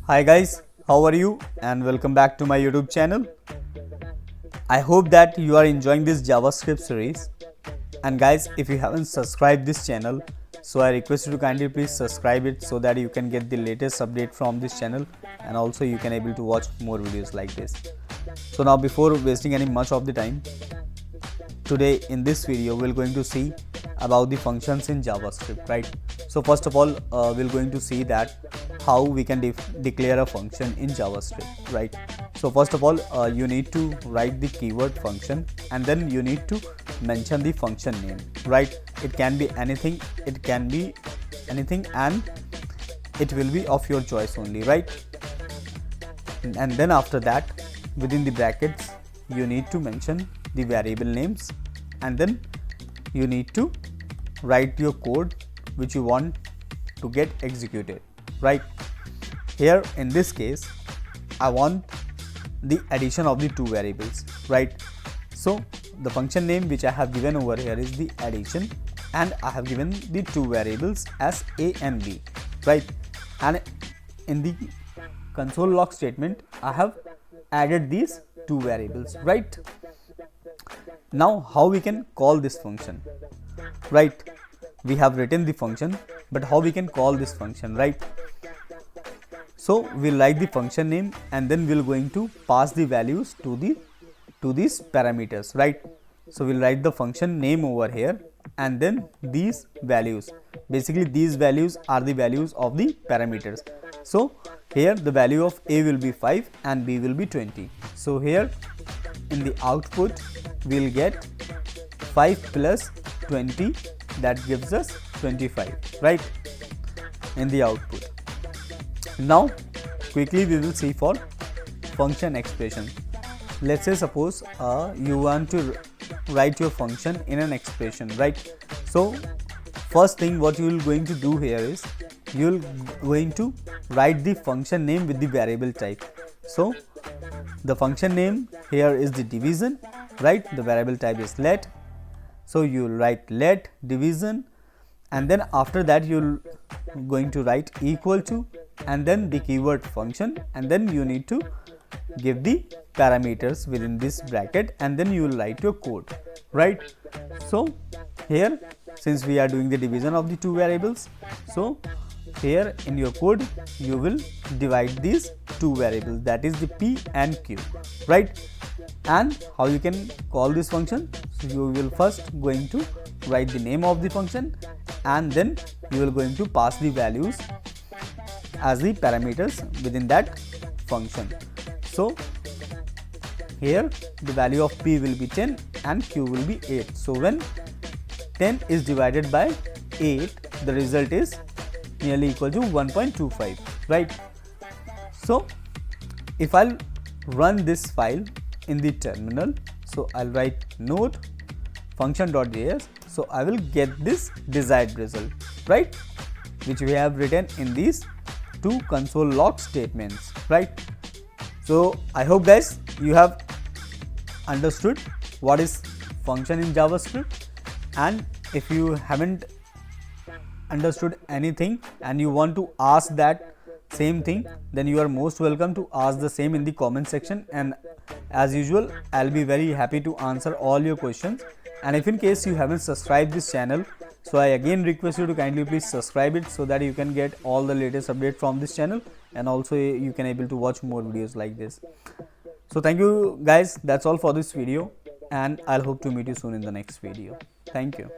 Hi guys, how are you and welcome back to my YouTube channel. I hope that you are enjoying this JavaScript series. And guys, if you haven't subscribed this channel, so I request you to kindly please subscribe it so that you can get the latest update from this channel and also you can able to watch more videos like this. So now before wasting any much of the time, today in this video we're going to see about the functions in JavaScript, right? So first of all, we're going to see that how we can declare a function in JavaScript, right? So first of all, you need to write the keyword function and then you need to mention the function name, right? It can be anything, and it will be of your choice only, right? And then after that, within the brackets, you need to mention the variable names and then you need to write your code which you want to get executed, right? Here in this case, I want the addition of the two variables, right? So the function name which I have given over here is the addition and I have given the two variables as a and b, right? And in the console log statement, I have added these two variables, right? Now how we can call this function, right? We have written the function, but how we can call this function, right? So we'll write the function name and then we're going to pass the values to these parameters, right? So we'll write the function name over here and then these values. Basically these values are the values of the parameters. So here the value of a will be 5 and b will be 20. So here in the output we'll get 5 plus 20, that gives us 25, right? In the output. Now quickly we will see for function expression. Let's say suppose you want to write your function in an expression, right? So first thing what you will going to do here is you will going to write the function name with the variable type. So the function name here is the division, right? The variable type is let. So you will write let division and then after that you'll going to write equal to and then the keyword function and then you need to give the parameters within this bracket and then you will write your code, right? So here since we are doing the division of the two variables, so here in your code you will divide these two variables, that is the p and q, right? And how you can call this function? So you will first going to write the name of the function and then you will going to pass the values as the parameters within that function. So here the value of p will be 10 and q will be 8. So when 10 is divided by 8, the result is nearly equal to 1.25, right? So if I'll run this file in the terminal, so I'll write node function.js, so I will get this desired result, right? Which we have written in these two console log statements, right? So I hope guys you have understood what is function in JavaScript, and if you haven't understood anything and you want to ask that same thing, then you are most welcome to ask the same in the comment section, and as usual I'll be very happy to answer all your questions. And if in case you haven't subscribed this channel, so I again request you to kindly please subscribe it so that you can get all the latest update from this channel and also you can able to watch more videos like this. So thank you guys, that's all for this video and I'll hope to meet you soon in the next video. Thank you.